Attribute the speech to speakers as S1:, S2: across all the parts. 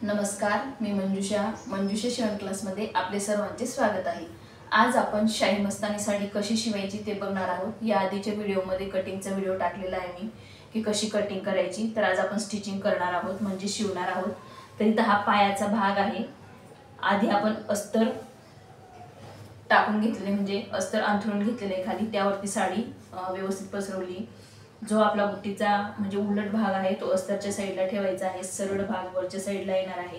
S1: नमस्कार, मी मंजुषा शिवण क्लासमध्ये आपले सर्वांचे स्वागत आहे। आज आपण शाही मस्तानी साडी कशी शिवायची ते बघणार आहोत। या आधीच्या व्हिडिओमध्ये कटिंगचा व्हिडिओ टाकलेला आहे मी की कशी कटिंग करायची। तर आज आपण स्टिचिंग करणार आहोत, म्हणजे शिवणार आहोत। तर इथे हा पायाचा भाग आहे। आधी आपण अस्तर टाकून घेतले, म्हणजे अस्तर अंथरून घेतलेले खाली, त्यावरती साडी व्यवस्थित पसरवली। जो आपला बुट्टीचा म्हणजे उलट भाग आहे तो अस्तरच्या साईडला ठेवायचा आहे, सरळ भाग वरच्या साईडला येणार आहे।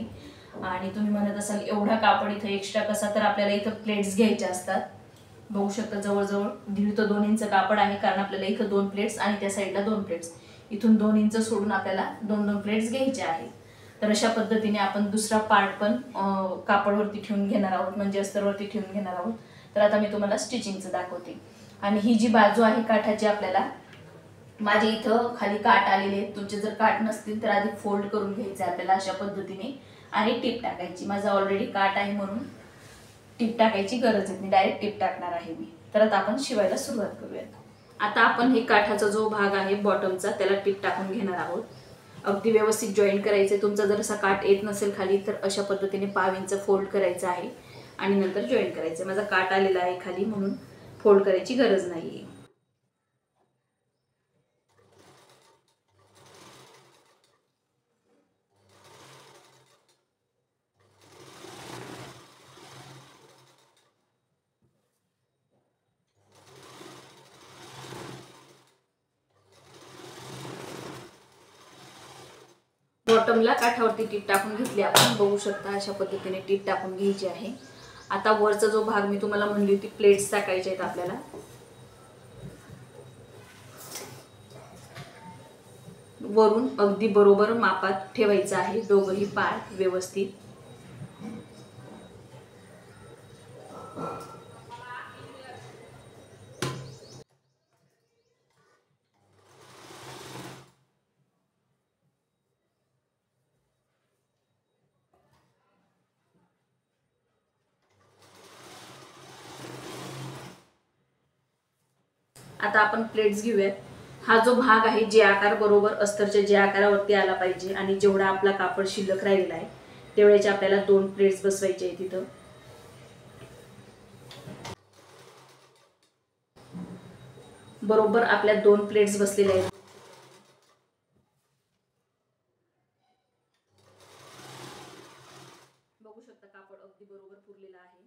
S1: आणि तुम्ही म्हणत असाल एवढा कापड इथे एक्स्ट्रा कसा, तर आपल्याला इथे प्लेट्स घ्यायचे असतात। बघू शकता जवळजवळ 1.5 ते 2 इंच कापड आहे, कारण आपल्याला इथे 2 प्लेट्स आणि त्या साईडला 2 प्लेट्स, इथून 2 इंच सोडून आपल्याला 2 प्लेट्स घ्यायचे आहेत। तर अशा पद्धतीने आपण दुसरा पार्ट पण कापडवरती ठेवून घेणार आहोत, म्हणजे अस्तरवरती ठेवून घेणार आहोत। तर आता मी तुम्हाला स्टिचिंगचं दाखवते। आणि ही जी बाजू आहे काठाची, आपल्याला माझे इथं खाली काट आलेले आहेत, तुमचे जर काट नसतील तर आधी फोल्ड करून घ्यायचे आपल्याला अशा पद्धतीने, आणि टिप टाकायची। माझा ऑलरेडी काट आहे म्हणून टिप टाकायची गरज नाही, डायरेक्ट टिप टाकणार आहे मी। तर आता आपण शिवायला सुरुवात करूयात। आता आपण हे काठाचा जो भाग आहे बॉटमचा, त्याला टिप टाकून घेणार आहोत। अगदी व्यवस्थित जॉईन करायचे। तुमचा जर असा काट येत नसेल खाली तर अशा पद्धतीने 1/2 इंच फोल्ड करायचं आहे आणि नंतर जॉईन करायचं। माझा काट आलेला आहे खाली म्हणून फोल्ड करायची गरज नाहीये। बॉटमला काठावरती टीप टाकून घेतली आपण, बघू शकता अशा पद्धतीने टीप टाकून घ्यायची आहे। आता वरचा जो भाग मी तुम्हाला म्हणली होती प्लेट्स टाकायचे आहेत आपल्याला, वरून अगदी बरोबर मापात ठेवायचं आहे दोघंही पार्ट व्यवस्थित। आता आपण प्लेट्स घेऊयात। हा जो भाग आहे जे आकार बरोबर अस्तरच्या जे आकारावरती आला पाहिजे, आणि जेवढा आपला कापड शिल्लक राहिलेला आहे तेवढ्याचे आपल्याला 2 प्लेट्स बसवायचे आहेत। तिथं बरोबर आपल्या 2 प्लेट्स बसलेल्या आहेत। बघू शकता कापड अगदी बरोबर पुरलेला आहे।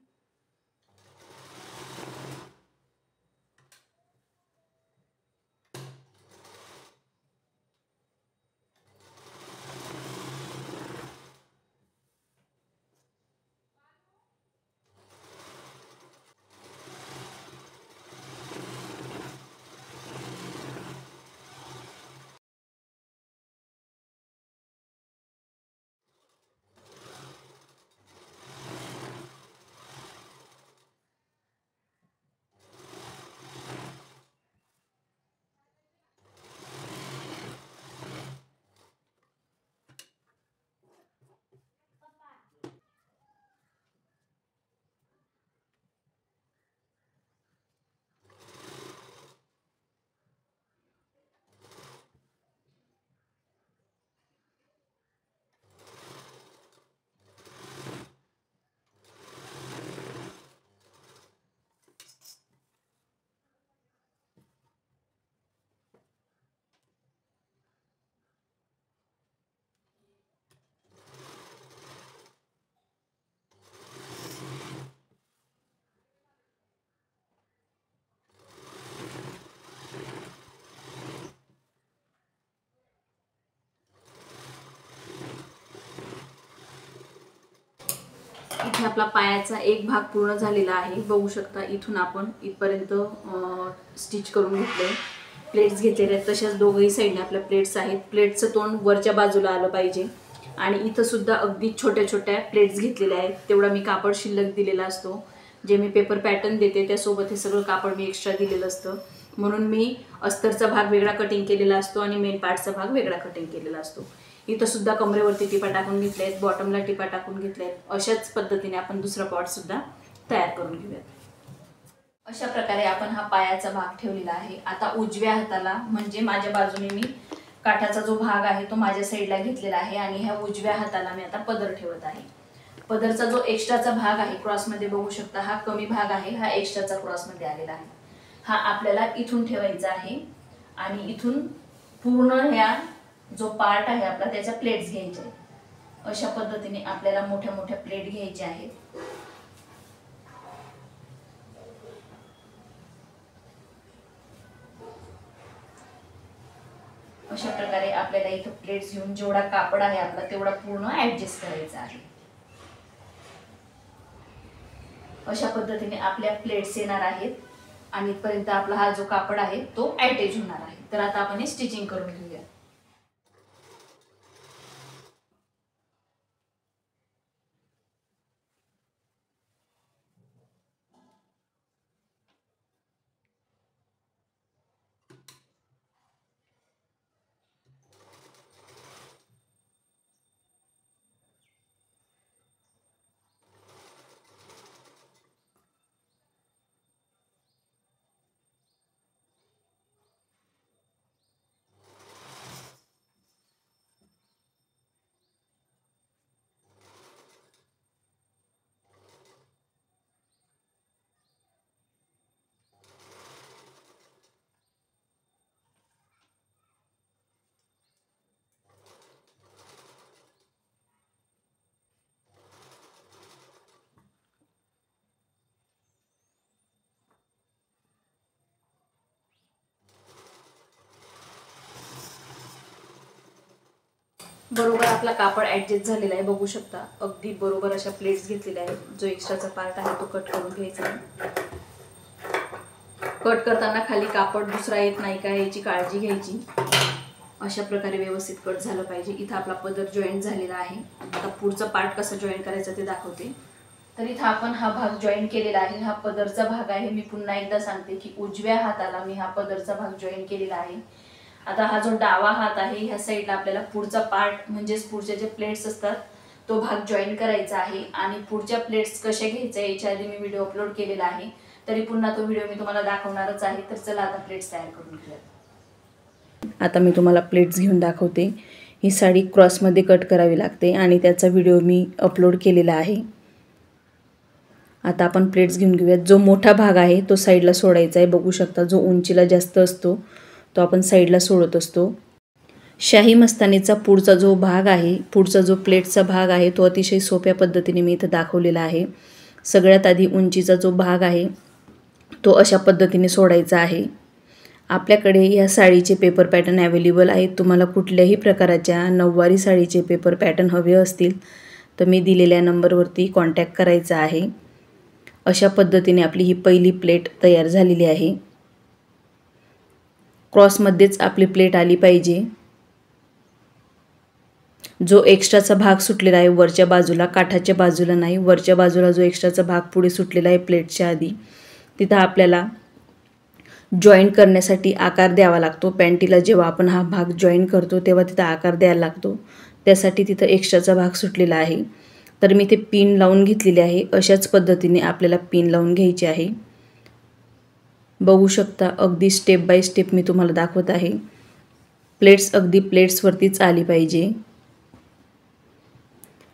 S1: इथे आपला पायाचा एक भाग पूर्ण झालेला आहे, बघू शकता। इथून आपण इथपर्यंत स्टिच करून घेतले, प्लेट्स घेतलेले आहेत। तशाच दोघंही साईडने आपल्या प्लेट्स आहेत। प्लेट्सचं तोंड वरच्या बाजूला आलं पाहिजे, आणि इथं सुद्धा अगदी छोट्या छोट्या प्लेट्स घेतलेल्या आहेत। तेवढा मी कापड शिल्लक दिलेला असतो, जे मी पेपर पॅटर्न देते त्यासोबत हे सगळं कापड मी एक्स्ट्रा दिलेलं असतं, म्हणून मी अस्तरचा भाग वेगळा कटिंग केलेला असतो आणि मेन पार्टचा भाग वेगळा कटिंग केलेला असतो। इथं सुद्धा कमरेवरती टिपा टाकून घेतल्या आहेत, बॉटमला टिपा टाकून घेतल्या आहेत। अशाच पद्धतीने आपण दुसरा पॉट सुद्धा तयार करून घेऊयात। अशा प्रकारे आपण हा पायाचा भाग ठेवलेला आहे। आता उजव्या हाताला, म्हणजे माझ्या बाजूने मी काठाचा जो भाग आहे तो माझ्या साईडला घेतलेला आहे आणि ह्या उजव्या हाताला मी आता पदर ठेवत आहे. पदरचा जो एक्स्ट्राचा भाग आहे क्रॉसमध्ये बघू शकता, हा कमी भाग आहे, हा एक्स्ट्राचा क्रॉसमध्ये आलेला आहे. हा आपल्याला इथून ठेवायचा आहे आणि इथून पूर्ण ह्या जो पार्ट आहे आपला त्याच्या प्लेट्स घ्यायच्या आहेत. अशा पद्धतीने आपल्याला मोठ्या मोठ्या प्लेट घ्यायच्या आहेत. अशा प्रकारे आपल्याला इथं प्लेट्स घेऊन जेवढा कापड आहे आपला तेवढा पूर्ण ऍडजस्ट करायचा आहे. अशा पद्धतीने आपल्या प्लेट्स येणार आहेत आणि इथपर्यंत आपला हा जो कापड आहे तो अटॅच होणार आहे. तर आता आपण हे स्टिचिंग करून घेऊया. बरोबर आपला कापड ऍडजस्ट झालेला आहे, बघू शकता. अगदी बरोबर अशा प्लेट्स घेतलेल्या आहेत. जो एक्स्ट्राचा पार्ट आहे तो कट करून घ्यायचा आहे. कट करताना खाली कापड दुसरा येत नाही का याची काळजी घ्यायची. अशा प्रकारे व्यवस्थित कट झालं पाहिजे. इथं आपला पदर जॉईंट झालेला आहे. आता पुढचा पार्ट कसा जॉईन करायचा ते दाखवते. तर इथं आपण हा भाग जॉईन केलेला आहे. हा पदरचा भाग आहे. मी पुन्हा एकदा सांगते की उजव्या हाताला मी हा पदरचा भाग जॉईन केलेला आहे. आता हा जो डावा हात आहे ह्या साईडला आपल्याला पुढचा पार्ट म्हणजेच पुढचे जे प्लेट्स असतात तो भाग जॉईन करायचा आहे. आणि पुढच्या प्लेट्स कशा घ्यायच्या याच्या आधी मी व्हिडिओ अपलोड केलेला आहे, तरी पुन्हा तो व्हिडिओ मी तुम्हाला दाखवणारच आहे. तर चला आता प्लेट्स तयार करून घेऊया. आता मी तुम्हाला प्लेट्स घेऊन दाखवते. ही साडी क्रॉसमध्ये कट करावी लागते आणि त्याचा व्हिडिओ मी अपलोड केलेला आहे. आता आपण प्लेट्स घेऊन घेऊयात. जो मोठा भाग आहे तो साईडला सोडायचा आहे. बघू शकता जो उंचीला जास्त असतो तो आपण साईडला सोडत असतो. शाही मस्तानीचा पुढचा जो भाग आहे, पुढचा जो प्लेटचा भाग आहे तो अतिशय सोप्या पद्धतीने मी इथं दाखवलेला आहे. सगळ्यात आधी उंचीचा जो भाग आहे तो अशा पद्धतीने सोडायचा आहे. आपल्याकडे या साडीचे पेपर पॅटर्न अवेलेबल आहेत. तुम्हाला कुठल्याही प्रकाराच्या नऊवारी साडीचे पेपर पॅटर्न हवे असतील तर मी दिलेल्या नंबरवरती कॉन्टॅक्ट करायचा आहे. अशा पद्धतीने आपली ही पहिली प्लेट तयार झालेली आहे. क्रॉसमध्येच आपली प्लेट आली पाहिजे. जो एक्स्ट्राचा भाग सुटलेला आहे वरच्या बाजूला, काठाच्या बाजूला नाही, वरच्या बाजूला जो एक्स्ट्राचा भाग पुढे सुटलेला आहे प्लेटच्या आधी, तिथं आपल्याला जॉईंट करण्यासाठी आकार द्यावा लागतो. पॅन्टीला जेव्हा आपण हा भाग जॉईन करतो तेव्हा तिथं आकार द्यायला लागतो. त्यासाठी तिथं एक्स्ट्राचा भाग सुटलेला आहे. तर मी ते पिन लावून घेतलेली आहे. अशाच पद्धतीने आपल्याला पिन लावून घ्यायची आहे. बघू शकता अगदी स्टेप बाय स्टेप मी तुम्हाला दाखवत आहे. प्लेट्स अगदी प्लेट्सवरतीच आली पाहिजे.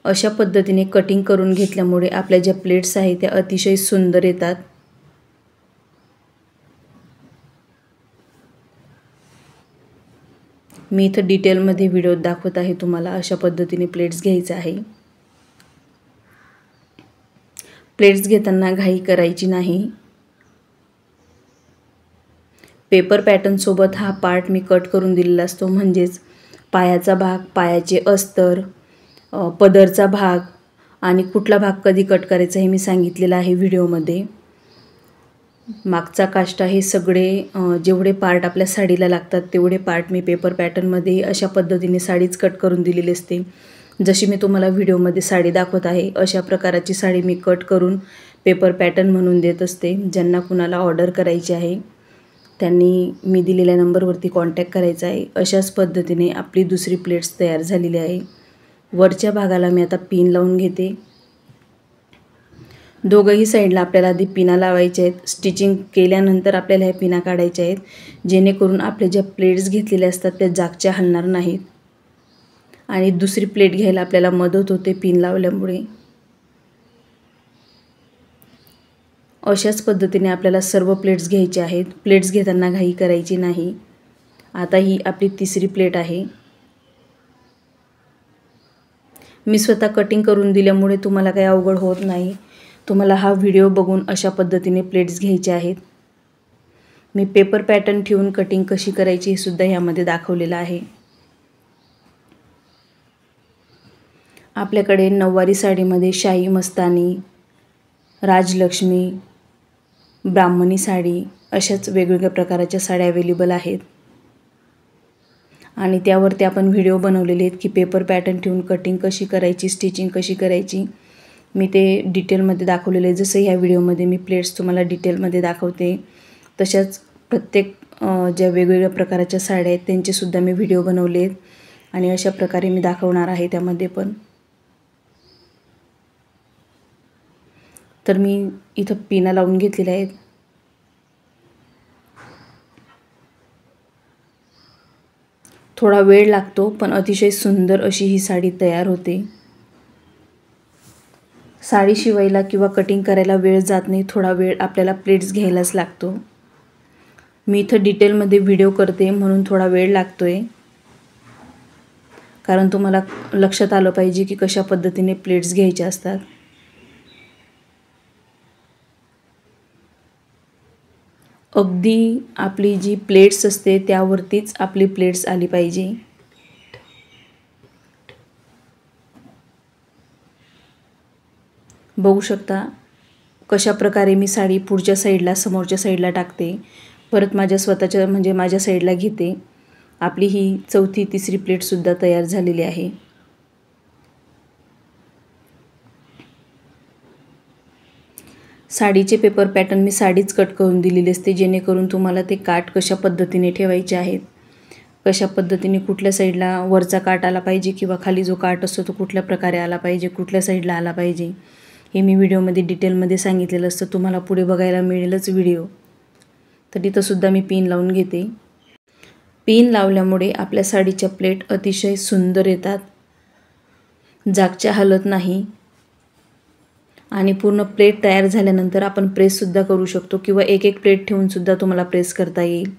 S1: अशा पद्धतीने कटिंग करून घेतल्यामुळे आपल्या ज्या प्लेट्स आहेत त्या अतिशय सुंदर येतात. मी इथं डिटेलमध्ये व्हिडिओ दाखवत आहे तुम्हाला. अशा पद्धतीने प्लेट्स घ्यायचं आहे. प्लेट्स घेताना घाई करायची नाही. पेपर पॅटर्न सोबत हा पार्ट मी कट करून दिलेला असतो, म्हणजेच पायाचा भाग, पायाचे अस्तर, पदरचा भाग आणि कुठला भाग कधी कट करायचा हे मी सांगितलेलं आहे व्हिडिओमध्ये. मागचा काष्टा हे सगळे जेवढे पार्ट आपल्या साडीला लागतात तेवढे पार्ट मी पेपर पॅटर्नमध्ये अशा पद्धतीने साडीच कट करून दिलेली असते. जशी मी तुम्हाला व्हिडिओमध्ये साडी दाखवत आहे अशा प्रकाराची साडी मी कट करून पेपर पॅटर्न म्हणून देत असते. ज्यांना कुणाला ऑर्डर करायची आहे त्यांनी मी दिलेल्या नंबरवरती कॉन्टॅक्ट करायचा आहे. अशाच पद्धतीने आपली दुसरी प्लेट्स तयार झालेली आहे. वरच्या भागाला मी आता पिन लावून घेते. दोघंही साईडला आपल्याला आधी पिना लावायच्या आहेत. स्टिचिंग केल्यानंतर आपल्याला ह्या पिना काढायच्या आहेत, जेणेकरून आपल्या ज्या प्लेट्स घेतलेल्या असतात त्या जागच्या हलणार नाहीत आणि दुसरी प्लेट घ्यायला आपल्याला मदत होते पिन लावल्यामुळे. अशाच पद्धतीने आपल्याला सर्व प्लेट्स घ्यायचे आहेत. प्लेट्स घेताना घाई करायची नाही. आता ही आपली तिसरी प्लेट आहे. मी स्वतः कटिंग करून दिल्यामुळे तुम्हाला काही अवघड होत नाही. तुम्हाला हा व्हिडिओ बघून अशा पद्धतीने प्लेट्स घ्यायचे आहेत. मी पेपर पॅटर्न ठेवून कटिंग कशी करायची हे सुद्धा यामध्ये दाखवलेलं आहे. आपल्याकडे नऊवारी साडीमध्ये शाही मस्तानी, राजलक्ष्मी, ब्राह्मणी साडी अशाच वेगवेगळ्या प्रकारच्या साड्या अवेलेबल आहेत आणि त्यावरती आपण व्हिडिओ बनवलेले आहेत की पेपर पॅटर्न ठेवून कटिंग कशी करायची, स्टिचिंग कशी करायची. मी ते डिटेलमध्ये दाखवलेले आहे. जसं ह्या व्हिडिओमध्ये मी प्लेट्स तुम्हाला डिटेलमध्ये दाखवते, तशाच प्रत्येक ज्या वेगवेगळ्या प्रकारच्या साड्या आहेत त्यांचेसुद्धा मी व्हिडिओ बनवले आहेत आणि अशा प्रकारे मी दाखवणार आहे त्यामध्ये पण. तर मी इथं पिना लावून घेतलेल्या आहेत. थोडा वेळ लागतो पण अतिशय सुंदर अशी ही साडी तयार होते. साडी शिवायला किंवा कटिंग करायला वेळ जात नाही, थोडा वेळ आपल्याला प्लेट्स घ्यायलाच लागतो. मी इथं डिटेलमध्ये व्हिडिओ करते म्हणून थोडा वेळ लागतोय, कारण तुम्हाला लक्षात आलं पाहिजे की कशा पद्धतीने प्लेट्स घ्यायच्या असतात. अगदी आपली जी प्लेट्स असते त्यावरतीच आपली प्लेट्स आली पाहिजे. बघू शकता कशा प्रकारे मी साडी पुढच्या साईडला समोरच्या साईडला टाकते, परत माझ्या स्वतःच्या म्हणजे माझ्या साईडला घेते. आपली ही चौथी तिसरी प्लेटसुद्धा तयार झालेली आहे. साडीचे पेपर पॅटर्न मी साडीच कट करून दिलेली असते, जेणेकरून तुम्हाला ते काठ कशा पद्धतीने ठेवायचे आहेत, कशा पद्धतीने कुठल्या साईडला वरचा काठ आला पाहिजे किंवा खाली जो काठ असतो तो कुठल्या प्रकारे आला पाहिजे, कुठल्या साईडला आला पाहिजे हे मी व्हिडिओमध्ये डिटेलमध्ये सांगितलेलं असतं. तुम्हाला पुढे बघायला मिळेलच व्हिडिओ. तर इथंसुद्धा मी पिन लावून घेते. पिन लावल्यामुळे आपल्या साडीच्या प्लेट अतिशय सुंदर येतात, जागच्या हलत नाही आणि पूर्ण प्लेट तयार झाल्यानंतर आपण प्रेससुद्धा करू शकतो किंवा एक एक प्लेट ठेवूनसुद्धा तुम्हाला प्रेस करता येईल.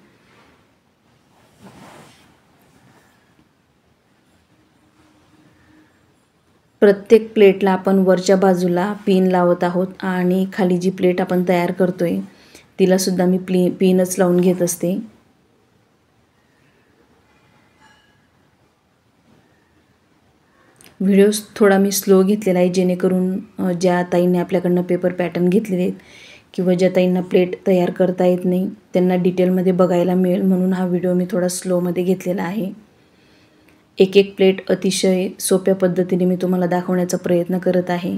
S1: प्रत्येक प्लेटला आपण वरच्या बाजूला पिन लावत आहोत आणि खाली जी प्लेट आपण तयार करतोय तिलासुद्धा मी पिनच लावून घेत असते. व्हिडिओ थोडा मी स्लो घेतलेला आहे, जेणेकरून ज्या ताईंनी आपल्याकडनं पेपर पॅटर्न घेतलेले आहेत किंवा ज्या ताईंना प्लेट तयार करता येत नाही त्यांना डिटेलमध्ये बघायला मिळेल म्हणून हा व्हिडिओ मी थोडा स्लोमध्ये घेतलेला आहे. एक एक प्लेट अतिशय सोप्या पद्धतीने मी तुम्हाला दाखवण्याचा प्रयत्न करत आहे.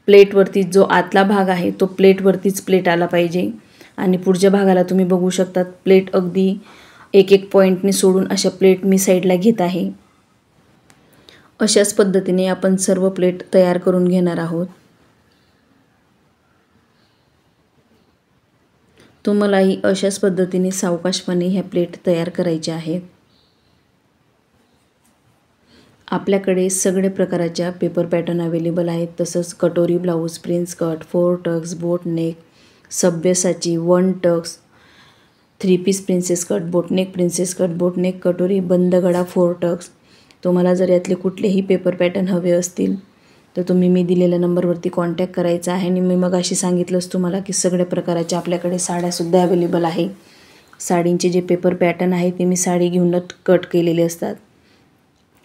S1: प्लेटवरती जो आतला भाग आहे तो प्लेटवरतीच प्लेट आला पाहिजे आणि पुढच्या भागाला तुम्ही बघू शकता प्लेट अगदी एक एक पॉईंटने सोडून अशा प्लेट मी साईडला घेत आहे. अशाच पद्धतीने आपण सर्व प्लेट तयार करून घेणार आहोत. तुम्हालाही अशाच पद्धतीने सावकाशपणे ह्या प्लेट तयार करायच्या आहेत. आपल्याकडे सगळे प्रकारच्या पेपर पॅटर्न अवेलेबल आहेत. तसंच katori blouse, prince cut, 4 tucks, boat neck, सभ्यसाची, 1 tucks, 3 piece princess cut, boatneck princess cut, boatneck katori, बंद गळा 4 टक्स. तुम्हाला जर यातले कुठलेही पेपर पॅटर्न हवे असतील तर तुम्ही मी दिलेल्या नंबरवरती कॉन्टॅक्ट करायचा आहे. आणि मी मगाशी सांगितलंच तुम्हाला की सगळ्या प्रकारच्या आपल्याकडे साड्यासुद्धा अवेलेबल आहे. साडींचे जे पेपर पॅटर्न आहे ते मी साडी घेऊनच कट केलेले असतात.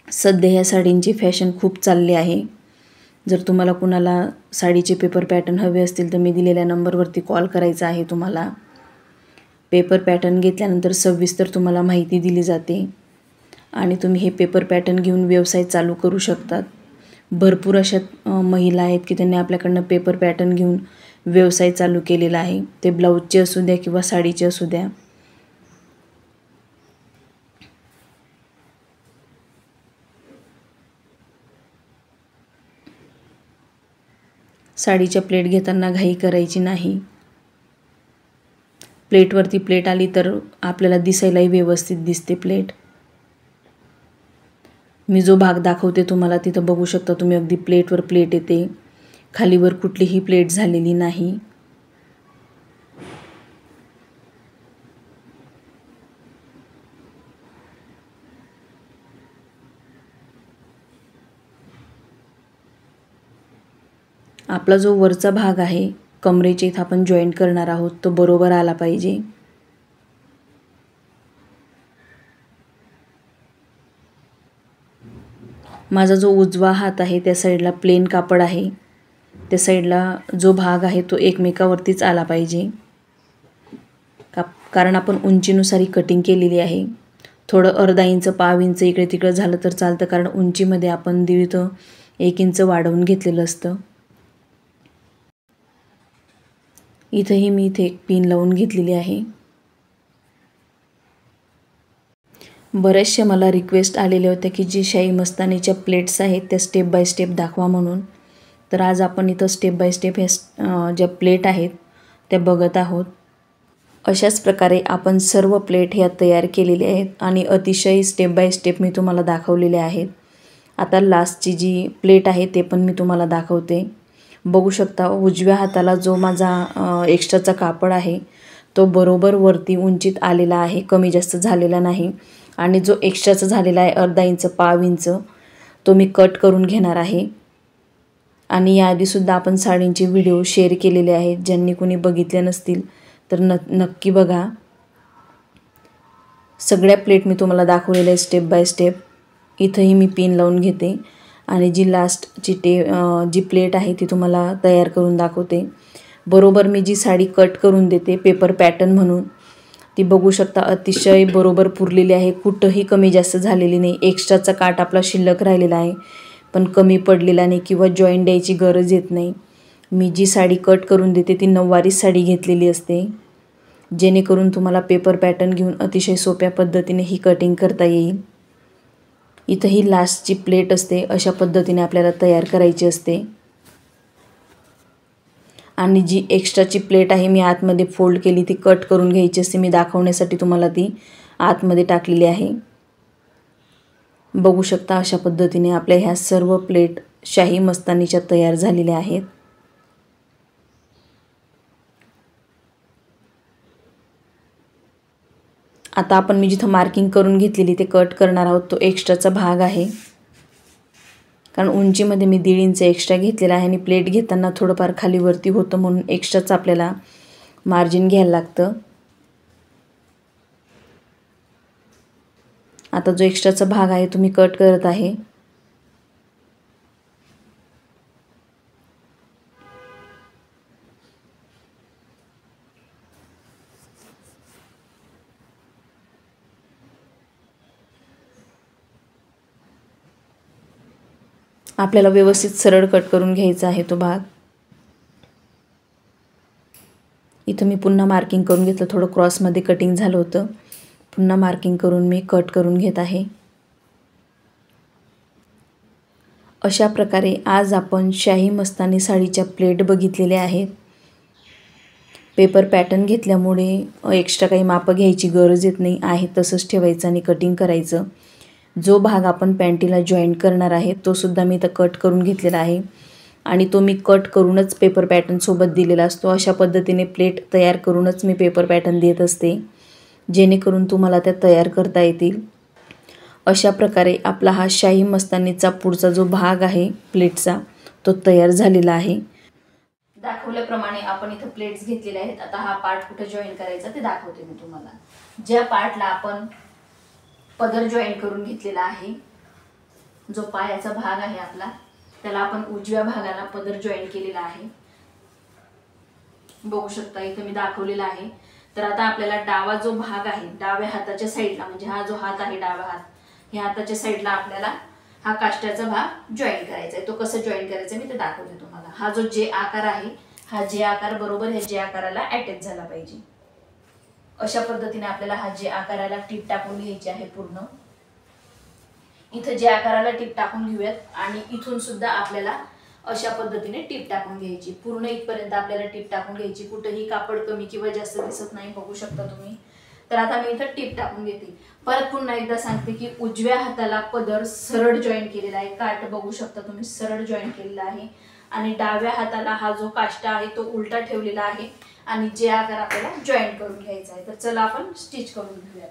S1: सध्या ह्या साडींची फॅशन खूप चालली आहे. जर तुम्हाला कुणाला साडीचे पेपर पॅटर्न हवे असतील तर मी दिलेल्या नंबरवरती कॉल करायचा आहे तुम्हाला. पेपर पॅटर्न घेतल्यानंतर सविस्तर तुम्हाला माहिती दिली जाते आणि तुम्ही हे पेपर पॅटर्न घेऊन व्यवसाय चालू करू शकतात. भरपूर अशा महिला आहेत की त्यांनी आपल्याकडनं पेपर पॅटर्न घेऊन व्यवसाय चालू केलेला आहे. ते ब्लाऊजचे असू द्या किंवा साडीचे असू द्या. साडीच्या प्लेट घेताना घाई करायची नाही. प्लेटवरती प्लेट आली तर आपल्याला दिसायलाही व्यवस्थित दिसते प्लेट. मी जो भाग दाखवते तुम्हाला तिथं बघू शकता तुम्ही, अगदी प्लेटवर प्लेट येते, खालीवर कुठलीही प्लेट झालेली नाही. आपला जो वरचा भाग आहे कमरेच्या इथं आपण जॉईंट करणार आहोत तो बरोबर आला पाहिजे. माझा जो उजवा हात आहे त्या साईडला प्लेन कापड आहे, त्या साईडला जो भाग आहे तो एकमेकावरतीच आला पाहिजे. कारण आपण उंचीनुसार कटिंग केलेली आहे. थोडं अर्धा इंच पाव इंच इकडे तिकडे झालं तर चालतं, कारण उंचीमध्ये आपण 1.5 ते 1 इंच वाढवून घेतलेलं असतं. इथंही मी इथे एक पिन लावून घेतलेली आहे. बरेचसे मला रिक्वेस्ट आलेले होते की जी शाही मस्तानीच्या प्लेट्स आहेत त्या स्टेप बाय स्टेप दाखवा म्हणून. तर आज आपण इथं स्टेप बाय स्टेप ह्या ज्या प्लेट आहेत त्या बघत आहोत. अशाच प्रकारे आपण सर्व प्लेट ह्या तयार केलेल्या आहेत आणि अतिशय स्टेप बाय स्टेप मी तुम्हाला दाखवलेले आहेत. आता लास्टची जी प्लेट आहे ते पण मी तुम्हाला दाखवते. बघू शकता उजव्या हाताला जो माझा एक्स्ट्राचा कापड आहे तो बरोबर वरती उंचीत आलेला आहे, कमी जास्त झालेला नाही. आणि जो एक्स्ट्राचा झालेला आहे अर्धा इंच पाव इंच तो मी कट करून घेणार आहे. आणि याआधीसुद्धा आपण साडींचे व्हिडिओ शेअर केलेले आहेत, ज्यांनी कोणी बघितले नसतील तर नक्की बघा. सगळ्या प्लेट मी तुम्हाला दाखवलेल्या आहे स्टेप बाय स्टेप. इथंही मी पिन लावून घेते आणि जी लास्टची जी प्लेट आहे ती तुम्हाला तयार करून दाखवते. बरोबर मी जी साडी कट करून देते पेपर पॅटर्न म्हणून ती बघू शकता अतिशय बरोबर पुरलेली आहे, कुठंही कमी जास्त झालेली नाही. एक्स्ट्राचा काट आपला शिल्लक राहिलेला आहे पण कमी पडलेला नाही किंवा जॉईंट द्यायची गरज येत नाही. मी जी साडी कट करून देते ती नऊवारी साडी घेतलेली असते, जेणेकरून तुम्हाला पेपर पॅटर्न घेऊन अतिशय सोप्या पद्धतीने ही कटिंग करता येईल. इथं ही लास्टची प्लेट असते, अशा पद्धतीने आपल्याला तयार करायची असते. आणि जी एक्स्ट्राची प्लेट आहे मी आतमध्ये फोल्ड केली ती कट करून घ्यायची असते. मी दाखवण्यासाठी तुम्हाला ती आतमध्ये टाकलेली आहे. बघू शकता अशा पद्धतीने आपल्या ह्या सर्व प्लेट शाही मस्तानीच्या तयार झालेल्या आहेत. आता आपण मी जिथं मार्किंग करून घेतलेली ते कट करणार आहोत. तो एक्स्ट्राचा भाग आहे, कारण उंचीमध्ये मी 1.5 इंच एक्स्ट्रा घेतलेला आहे आणि प्लेट घेताना थोडंफार खाली वरती होतं म्हणून एक्स्ट्राचं आपल्याला मार्जिन घ्यायला लागतं. आता जो एक्स्ट्राचा भाग आहे तो मी कट करत आहे. आपल्याला व्यवस्थित सरळ कट करून घ्यायचा आहे तो भाग. इथं मी पुन्हा मार्किंग करून घेतलं, थोडं क्रॉसमध्ये कटिंग झालं होतं, पुन्हा मार्किंग करून मी कट करून घेत आहे. अशा प्रकारे आज आपण शाही मस्तानी साडीच्या प्लेट बघितलेल्या आहेत. पेपर पॅटर्न घेतल्यामुळे एक्स्ट्रा काही मापं घ्यायची गरज येत नाही, आहे तसंच ठेवायचं आणि कटिंग करायचं. जो भाग आपण पॅन्टीला जॉईंट करणार आहे तो सुद्धा मी इथं कट करून घेतलेला आहे आणि तो मी कट करूनच पेपर पॅटर्न सोबत दिलेला असतो. अशा पद्धतीने प्लेट तयार करूनच मी पेपर पॅटर्न देत असते, जेणेकरून तुम्हाला त्या तयार करता येतील. अशा प्रकारे आपला हा शाही मस्तानीचा पुढचा जो भाग आहे प्लेटचा तो तयार झालेला आहे. दाखवल्याप्रमाणे आपण इथं प्लेट्स घेतलेल्या आहेत. आता हा पार्ट कुठे जॉईन करायचा ते दाखवते मी तुम्हाला. ज्या पार्टला आपण पदर जॉईन करून घेतलेला आहे, जो पायाचा भाग आहे आपला, त्याला आपण उजव्या भागाला पदर जॉईन केलेला आहे. बघू शकता इथे मी दाखवलेला आहे. तर आता आपल्याला डावा जो भाग आहे डाव्या हाताच्या साईडला, म्हणजे हा जो हात आहे डावा हात, ह्या हाताच्या साईडला आपल्याला हा काष्ट्याचा भाग जॉईन करायचा आहे. तो कसं जॉईन करायचं मी ते दाखवते तुम्हाला. हा जो जे आकार आहे, हा जे आकार बरोबर ह्या जे आकाराला अटॅच झाला पाहिजे. अशा पद्धतीने आपल्याला हा जे आकाराला टीप टाकून घ्यायची आहे. पूर्ण इथं जे आकाराला टीप टाकून घेऊयात आणि इथून सुद्धा आपल्याला अशा पद्धतीने टीप टाकून घ्यायची। पूर्ण इथपर्यंत आपल्याला टीप टाकून घ्यायची, कुठेही कापड कमी किंवा जास्त दिसत नाही, बघू शकता तुम्ही। तर आता मी इथं टीप टाकून घेते। परत पुन्हा एकदा सांगते की उजव्या हाताला पदर सरळ जॉईन केलेला आहे, काठ बघू शकता तुम्ही सरळ जॉईन केलेला आहे, आणि डाव्या हाताला हा जो काष्टा आहे तो उलटा ठेवलेला आहे आणि जे आकार आपल्याला जॉईन करून घ्यायचा आहे। तर चला आपण स्टिच करून घेऊया।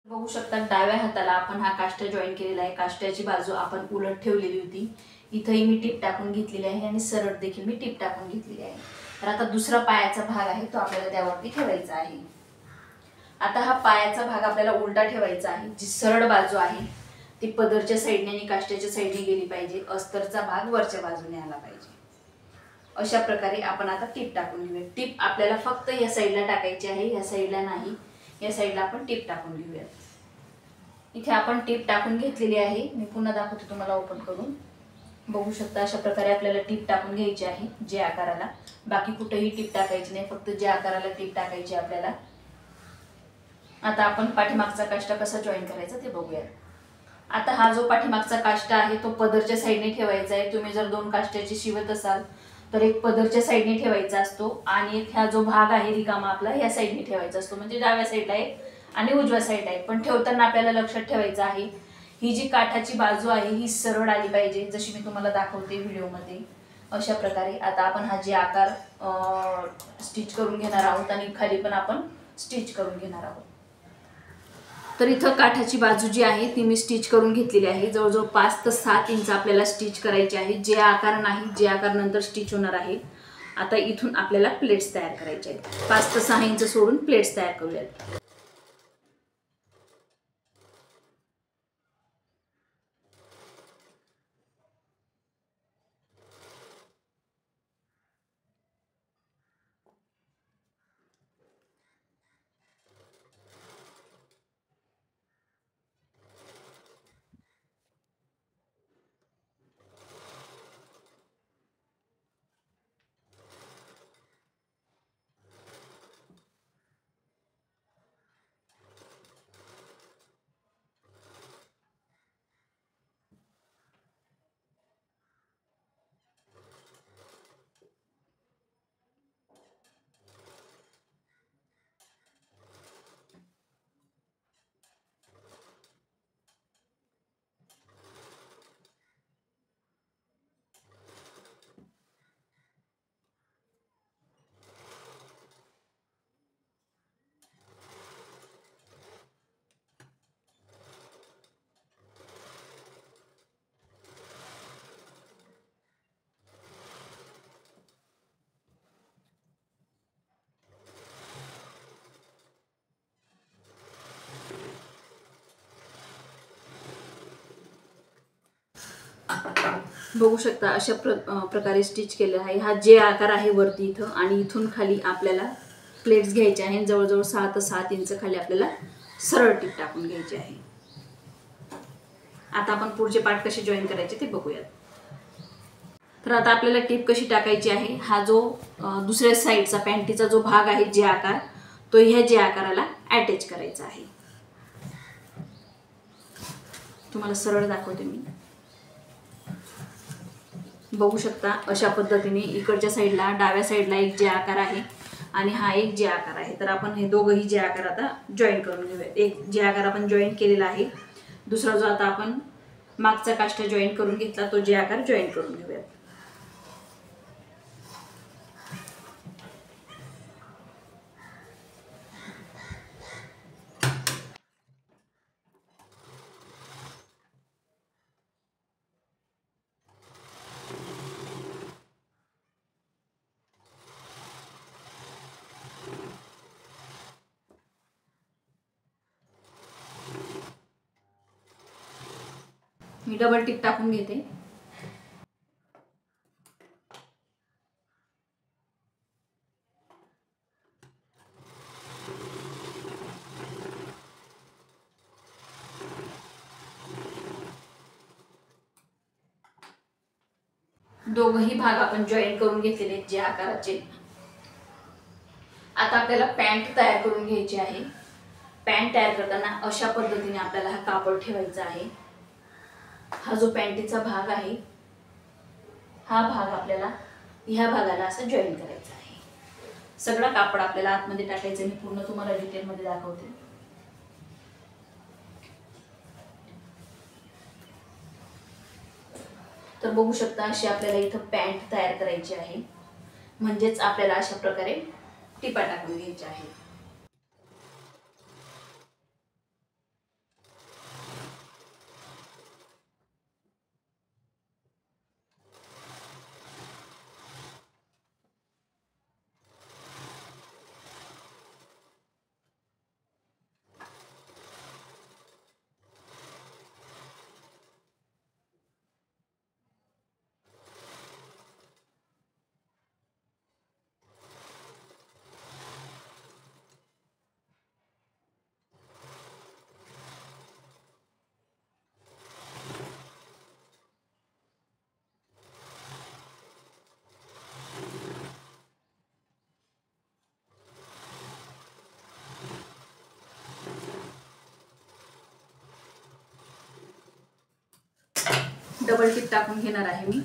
S1: बघू शकता डाव्या हाताला आपण हा काष्टा जॉईन केलेला आहे, काष्ट्याची बाजू आपण उलट ठेवलेली होती, इथंही मी टीप टाकून घेतलेली आहे आणि सरळ देखील मी टीप टाकून घेतलेली आहे। तर आता दुसरा पायाचा भाग आहे तो आपल्याला त्यावरती ठेवायचा आहे। आता हा पायाचा भाग आपल्याला उलटा ठेवायचा आहे, जी सरळ बाजू आहे ती पदरच्या साईडने आणि काष्ट्याच्या साईडने गेली पाहिजे, अस्तरचा भाग वरच्या बाजूने आला पाहिजे। अशा प्रकारे आपण आता टीप टाकून घेऊया। टीप आपल्याला फक्त या साईडला टाकायची आहे, या साईडला नाही, या साईडला आपण टीप टाकून घेऊया। इथे आपण टीप टाकून घेतलेली आहे, मी पुन्हा दाखवते तुम्हाला ओपन करून। बघू शकता अशा प्रकारे आपल्याला टीप टाकून घ्यायची आहे जे आकाराला, बाकी कुठेही टीप टाकायची नाही, फक्त जे आकाराला टीप टाकायची आपल्याला। आता आपण पाठीमागचा काष्टा कसा जॉईन करायचा ते बघूया। आता हा जो पाठीमागचा काष्टा आहे तो पदरच्या साईडने ठेवायचा आहे। तुम्ही जर दोन काष्ट्याची शिवत असाल तर एक पदरच्या साईडने ठेवायचा असतो आणि एक हा जो भाग आहे रिकामा आपला या साईडने ठेवायचा असतो, म्हणजे डाव्या साईडला एक आणि उजव्या साईडला एक। पण ठेवताना आपल्याला लक्षात ठेवायचं आहे ही जी काठाची बाजू आहे ही सरळ आली पाहिजे, जशी मी तुम्हाला दाखवते व्हिडिओमध्ये अशा प्रकारे। आता आपण हा जे आकार स्टिच करून घेणार आहोत आणि खाली पण आपण स्टिच करून घेणार आहोत। तर इथं काठाची बाजू जी आहे ती मी स्टिच करून घेतलेली आहे, जवळजवळ 5 ते 7 इंच आपल्याला स्टिच करायचे आहे, जे आकार नाही, जे आकार नंतर स्टिच होणार आहे। आता इथून आपल्याला प्लेट्स तयार करायचे आहेत, 5 ते 6 इंच सोडून प्लेट्स तयार करूयात। बघू शकता अशा प्रकारे स्टिच केलेला आहे। हा जे आकार आहे वरती इथं आणि इथून खाली आपल्याला प्लेट्स घ्यायचे आहे, जवळजवळ 6 ते 7 इंच खाली आपल्याला सरळ टीप टाकून घ्यायची आहे। आता आपण पुढचे पार्ट कसे जॉईन करायचे ते बघूयात। तर आता आपल्याला टीप कशी टाकायची आहे, हा जो दुसऱ्या साईडचा पॅन्टीचा जो भाग आहे जे आकार, तो ह्या जे आकाराला अटॅच करायचा आहे। तुम्हाला सरळ दाखवते मी। बघू शकता अशा पद्धतीने इकडच्या साईडला डाव्या साईडला एक जे आकार आहे आणि हा एक जे आकार आहे. तर आपण हे दोघंही जे आकार आता जॉईन करून घेऊयात. एक जे आकार आपण जॉईन केलेला आहे, दुसरा जो आता आपण मागचा काष्टा जॉईन करून घेतला तो जे आकार जॉईन करून घेऊयात. मी डबल टिप टाकून घेते. दोघही भाग आपण जॉईन करून घेतलेले जे आकाराचे. आता आपल्याला पॅन्ट तयार करून घ्यायची आहे. पॅन्ट तयार करताना अशा पद्धतीने आपल्याला हा कापड ठेवायचा आहे. हा जो पॅन्टीचा भाग आहे, हा भाग आपल्याला ह्या भागाला असं जॉईन करायचा आहे. सगळं कापड आपल्याला आतमध्ये टाकायचं. मी पूर्ण तुम्हाला डिटेलमध्ये दाखवते. तर बघू शकता अशी आपल्याला इथं पॅन्ट तयार करायची आहे. म्हणजेच आपल्याला अशा प्रकारे टिपा टाकून घ्यायच्या आहेत. डबल टिप टाकून घेणार आहे मी.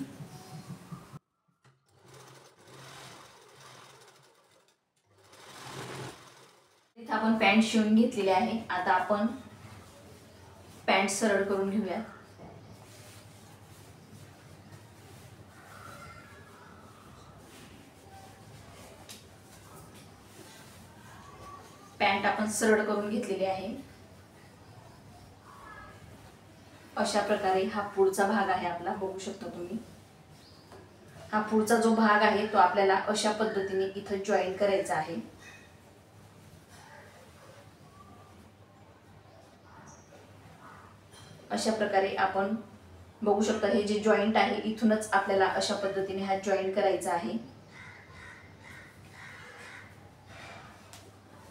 S1: इथे आपण पॅन्ट शिवून घेतलेली आहे. आता आपण पॅन्ट सरळ करून घेऊया. पॅन्ट आपण सरळ करून घेतलेली आहे. अशा प्रकारे हा पुढचा भाग आहे आपला, बघू शकता तुम्ही. हा पुढचा जो भाग आहे तो आपल्याला अशा पद्धतीने इथं जॉईन करायचा आहे. अशा प्रकारे आपण बघू शकता हे जे जॉईंट आहे इथूनच आपल्याला अशा पद्धतीने हा जॉईन करायचा आहे.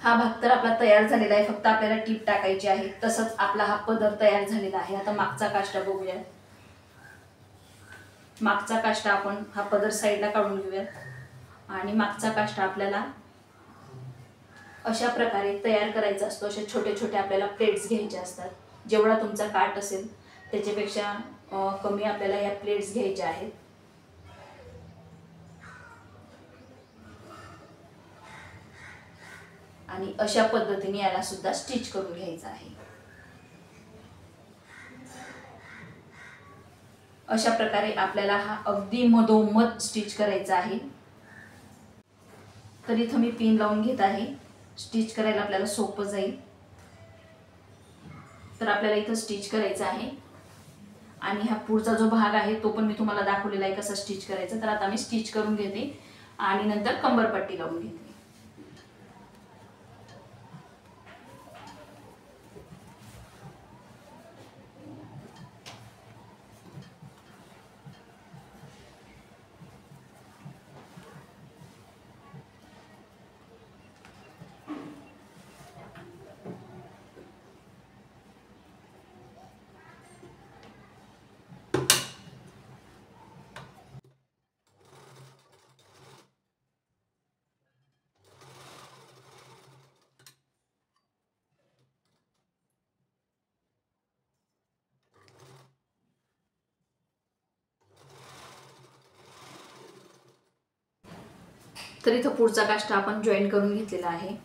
S1: हा भाग तर आपला तयार झालेला आहे. फक्त आपल्याला टीप टाकायची आहे. तसंच आपला हा पदर तयार झालेला आहे. आता मागचा काष्टा बघूया. मागचा काष्टा आपण हा पदर साईडला काढून घेऊयात आणि मागचा काष्टा आपल्याला अशा प्रकारे तयार करायचा असतो. अशा छोटे छोटे आपल्याला प्लेट्स घ्यायचे असतात. जेवढा तुमचा काठ असेल त्याच्यापेक्षा कमी आपल्याला या प्लेट्स घ्यायच्या आहेत. आणि अशा पद्धतीने याला सुद्धा स्टिच करून घ्यायचं आहे. अशा प्रकारे आपल्याला हा अगदी मधोमध स्टिच करायचा आहे. तर इथं मी पिन लावून घेत आहे. स्टिच करायला आपल्याला सोपं जाईल. तर आपल्याला इथं स्टिच करायचं आहे आणि हा पुढचा जो भाग आहे तो पण मी तुम्हाला दाखवलेला आहे कसा स्टिच करायचा. तर आता मी स्टिच करून घेते आणि नंतर कंबरपट्टी लावून घेते. तर इथं पुढचा काष्टा आपण जॉईन करून घेतलेला आहे.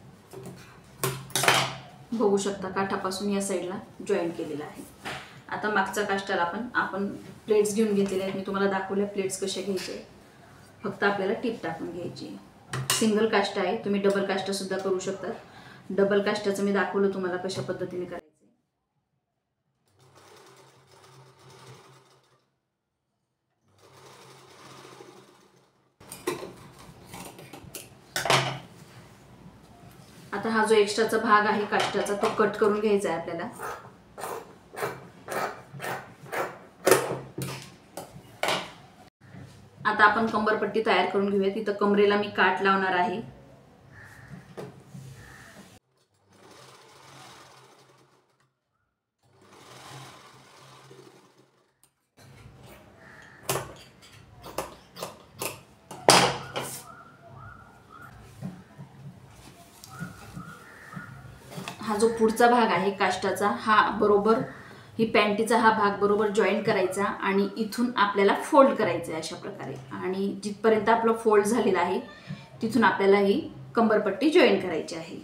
S1: बघू शकता काठापासून या साईडला जॉईन केलेला आहे. आता मागच्या काष्टाला आपण प्लेट्स घेऊन घेतलेल्या आहेत. मी तुम्हाला दाखवल्या प्लेट्स कशा घ्यायचे. फक्त आपल्याला टीप टाकून घ्यायची. सिंगल काष्टा आहे, तुम्ही डबल काष्टा सुद्धा करू शकता. डबल काष्टाचं मी दाखवलं तुम्हाला कशा पद्धतीने करायचं. आता हा जो एक्स्ट्राचा भाग आहे काष्टाचा तो कट करून घ्यायचा आहे आपल्याला. आता आपण कंबरपट्टी तयार करून घेऊया. तिथं कमरेला मी काठ लावणार आहे. हा जो पुढचा भाग आहे काष्टाचा हा बरोबर ही पॅन्टीचा हा भाग बरोबर जॉईन करायचा आणि इथून आपल्याला फोल्ड करायचं आहे अशा प्रकारे. आणि जिथपर्यंत आपलं फोल्ड झालेलं आहे तिथून आपल्याला ही कंबरपट्टी जॉईन करायची आहे.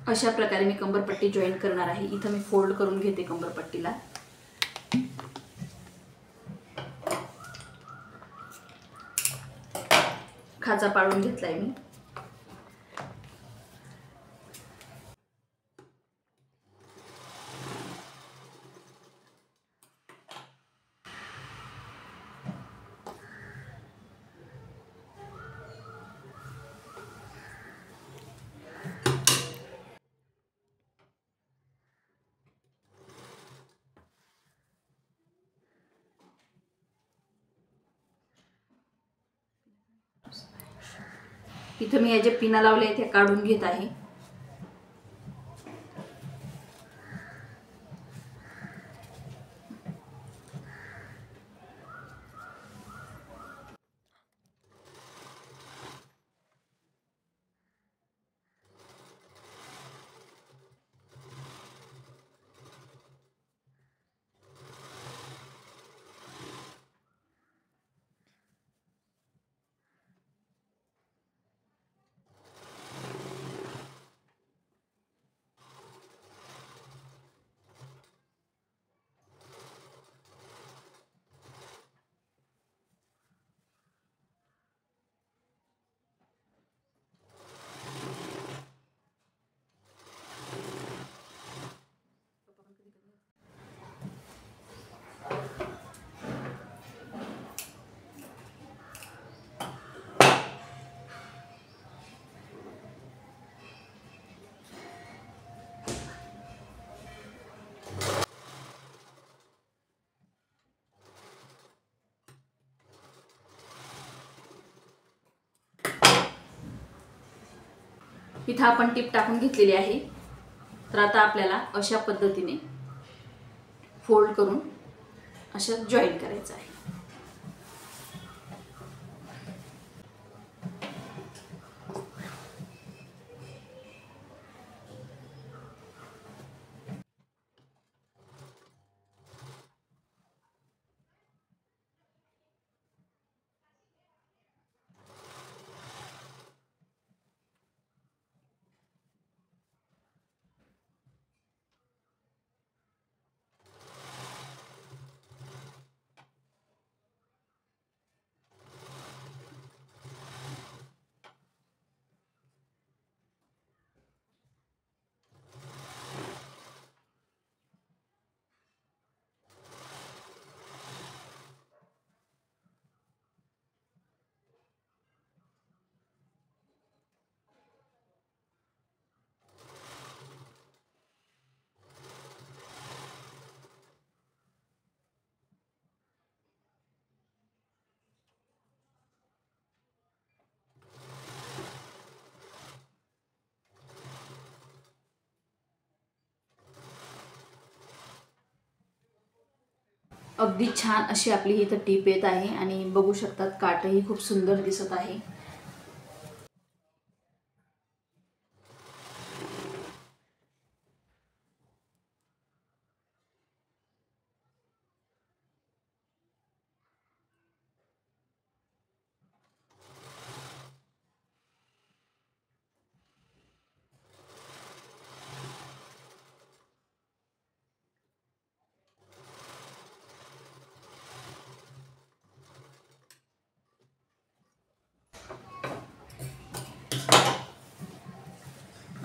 S1: अशा प्रकारे मी कंबरपट्टी जॉईन करणार आहे. इथं मी फोल्ड करून घेते कंबरपट्टीला. खाचा पाडून घेतलाय मी. इथं मी या जे पिना लावले ते काढून घेत आहे. इथं आपण टीप टाकून घेतलेली आहे. तर आता आपल्याला अशा पद्धतीने फोल्ड करून अशा जॉईन करायचं आहे. अगदी छान अशी आपली इथं टीप येत आहे आणि बघू शकतात काठही खूप सुंदर दिसत आहे.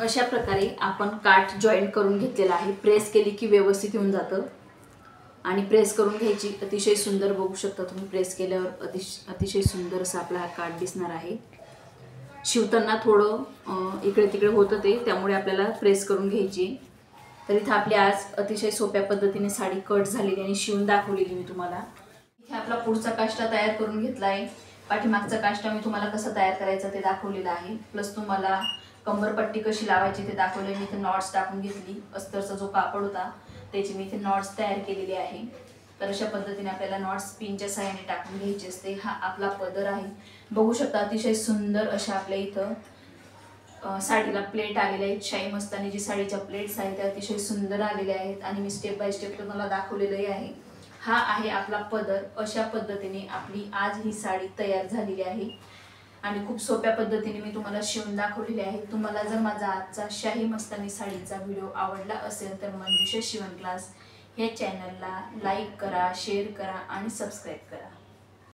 S1: अशा प्रकारे आपण काठ जॉईंट करून घेतलेला आहे। प्रेस केली की व्यवस्थित येऊन जातं आणि प्रेस करून घ्यायची। अतिशय सुंदर बघू शकता तुम्ही, प्रेस केल्यावर अतिशय सुंदर असा आपला हा काठ दिसणार आहे। शिवताना थोडं इकडे तिकडे होतं ते, त्यामुळे आपल्याला प्रेस करून घ्यायची। तर इथे आपली आज अतिशय सोप्या पद्धतीने साडी कट झालेली आणि शिवून दाखवलेली मी तुम्हाला। इथे आपला पुढचा काष्टा तयार करून घेतला आहे। पाठीमागचा काष्टा मी तुम्हाला कसं तयार करायचं ते दाखवलेलं आहे, प्लस तुम्हाला कंबरपट्टी कशी लावायची ते दाखवले। मी इथे नॉट्स टाकून घेतली, अस्तरचा जो कापड होता त्याची मी इथे नॉट्स तयार केलेले आहे। तर अशा पद्धतीने आपल्याला नॉट्स पिनच्या सहाय्याने टाकून घ्यायचे असते। हा आपला पदर आहे, बघू शकता अतिशय सुंदर अशा आपल्या इथं साडीला प्लेट आलेल्या आहेत। शाही मस्तानी जी साडीच्या प्लेट्स आहेत त्या अतिशय सुंदर आलेल्या आहेत आणि मी स्टेप बाय स्टेप तुम्हाला दाखवलेलं आहे। हा आहे आपला पदर। अशा पद्धतीने आपली आज ही साडी तयार झालेली आहे आणि खूप सोप्या पद्धतीने मी तुम्हाला शिवून दाखवलेली आहे। तुम्हाला जर माझा आजचा शाही मस्तानी साडीचा व्हिडिओ आवडला असेल तर मंजुषा शिवण क्लास या चॅनलला लाईक करा, शेअर करा आणि सबस्क्राईब करा।